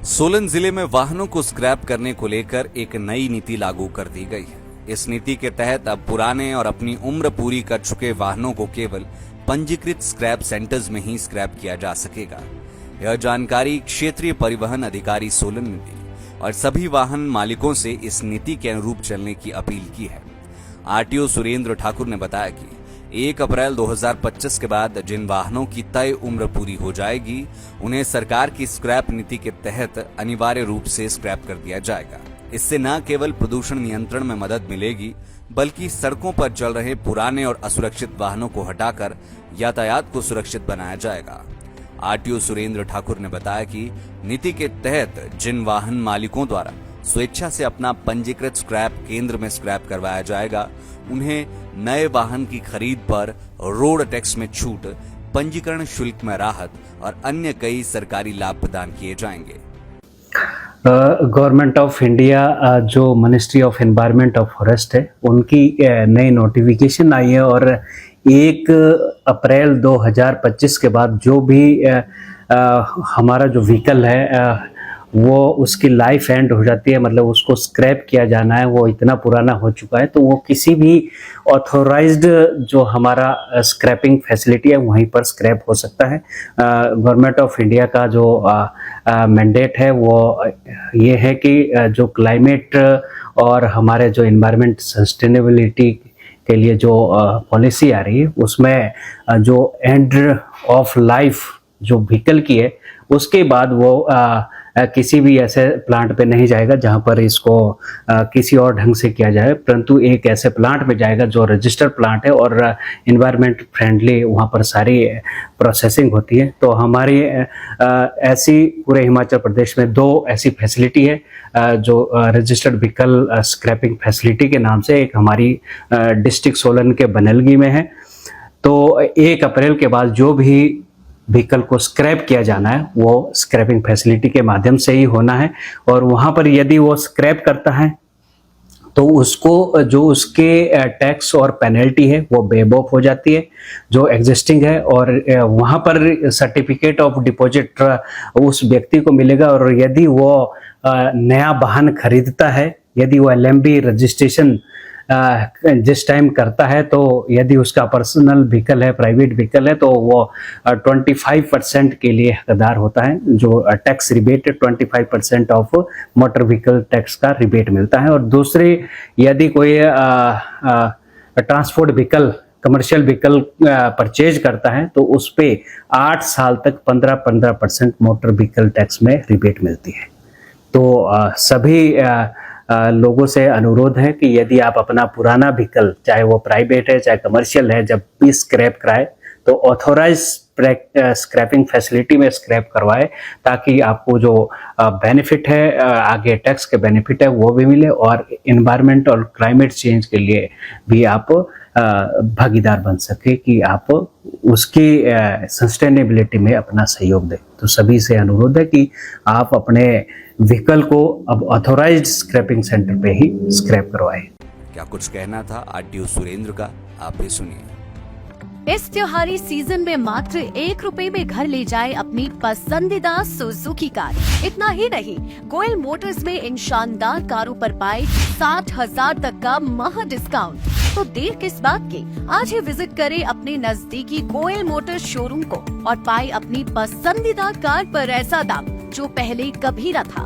सोलन जिले में वाहनों को स्क्रैप करने को लेकर एक नई नीति लागू कर दी गई है। इस नीति के तहत अब पुराने और अपनी उम्र पूरी कर चुके वाहनों को केवल पंजीकृत स्क्रैप सेंटर्स में ही स्क्रैप किया जा सकेगा। यह जानकारी क्षेत्रीय परिवहन अधिकारी सोलन ने दी और सभी वाहन मालिकों से इस नीति के अनुरूप चलने की अपील की है। आरटीओ सुरेंद्र ठाकुर ने बताया कि 1 अप्रैल 2025 के बाद जिन वाहनों की तय उम्र पूरी हो जाएगी, उन्हें सरकार की स्क्रैप नीति के तहत अनिवार्य रूप से स्क्रैप कर दिया जाएगा। इससे न केवल प्रदूषण नियंत्रण में मदद मिलेगी, बल्कि सड़कों पर चल रहे पुराने और असुरक्षित वाहनों को हटाकर यातायात को सुरक्षित बनाया जाएगा। आरटीओ सुरेंद्र ठाकुर ने बताया कि नीति के तहत जिन वाहन मालिकों द्वारा स्वेच्छा से अपना पंजीकृत स्क्रैप केंद्र में स्क्रैप करवाया जाएगा, उन्हें नए वाहन की खरीद पर रोड टैक्स में छूट, पंजीकरण शुल्क में राहत और अन्य कई सरकारी लाभ प्रदान किए जाएंगे। गवर्नमेंट ऑफ इंडिया जो मिनिस्ट्री ऑफ एनवायरनमेंट और फॉरेस्ट है, उनकी नई नोटिफिकेशन आई है और 1 अप्रैल 2025 के बाद जो भी हमारा जो व्हीकल है वो उसकी लाइफ एंड हो जाती है, मतलब उसको स्क्रैप किया जाना है, वो इतना पुराना हो चुका है, तो वो किसी भी ऑथोराइज्ड जो हमारा स्क्रैपिंग फैसिलिटी है वहीं पर स्क्रैप हो सकता है। गवर्नमेंट ऑफ इंडिया का जो मैंडेट है वो ये है कि जो क्लाइमेट और हमारे जो एनवायरनमेंट सस्टेनेबिलिटी के लिए जो पॉलिसी आ रही है, उसमें जो एंड ऑफ लाइफ जो व्हीकल की है उसके बाद वो किसी भी ऐसे प्लांट पे नहीं जाएगा जहां पर इसको किसी और ढंग से किया जाए, परंतु एक ऐसे प्लांट में जाएगा जो रजिस्टर्ड प्लांट है और इन्वायरमेंट फ्रेंडली वहां पर सारी प्रोसेसिंग होती है। तो हमारी ऐसी पूरे हिमाचल प्रदेश में 2 ऐसी फैसिलिटी है जो रजिस्टर्ड व्हीकल स्क्रैपिंग फैसिलिटी के नाम से, एक हमारी डिस्ट्रिक्ट सोलन के बनलगी में है। तो 1 अप्रैल के बाद जो भी व्हीकल को स्क्रैप किया जाना है वो स्क्रैपिंग फैसिलिटी के माध्यम से ही होना है, और वहां पर यदि वो स्क्रैप करता है तो उसको जो उसके टैक्स और पेनल्टी है वो वेव ऑफ हो जाती है जो एग्जिस्टिंग है, और वहां पर सर्टिफिकेट ऑफ डिपॉजिट उस व्यक्ति को मिलेगा। और यदि वो नया वाहन खरीदता है, यदि वो LMB रजिस्ट्रेशन जिस टाइम करता है, तो यदि उसका पर्सनल व्हीकल है, प्राइवेट व्हीकल है, तो वो 25% के लिए हकदार होता है। जो tax rebate 25% of motor vehicle tax का रिबेट मिलता है। और दूसरी, यदि कोई transport vehicle, commercial vehicle purchase करता है तो उस पे 8 साल तक 15% मोटर व्हीकल टैक्स में रिबेट मिलती है। तो सभी लोगों से अनुरोध है कि यदि आप अपना पुराना व्हीकल, चाहे वो प्राइवेट है चाहे कमर्शियल है, जब भी स्क्रैप कराए तो ऑथोराइज स्क्रैपिंग फैसिलिटी में स्क्रैप करवाए, ताकि आपको जो बेनिफिट है, आगे टैक्स के बेनिफिट है वो भी मिले और एनवायरनमेंट और क्लाइमेट चेंज के लिए भी आप भागीदार बन सके, कि आप उसकी सस्टेनेबिलिटी में अपना सहयोग दें। तो सभी से अनुरोध है कि आप अपने व्हीकल को अब ऑथोराइज्ड स्क्रैपिंग सेंटर पे ही स्क्रैप करवाएं। क्या कुछ कहना था आरटीओ सुरेंद्र का, आप भी सुनिए। इस त्योहारी सीजन में मात्र 1 रुपए में घर ले जाए अपनी पसंदीदा सुजुकी कार। इतना ही नहीं, गोयल मोटर्स में इन शानदार कारों पर पाए 60,000 तक का महा डिस्काउंट। तो देर किस बात की, आज ही विजिट करें अपने नजदीकी गोयल मोटर्स शोरूम को और पाए अपनी पसंदीदा कार पर ऐसा दाम जो पहले कभी न था।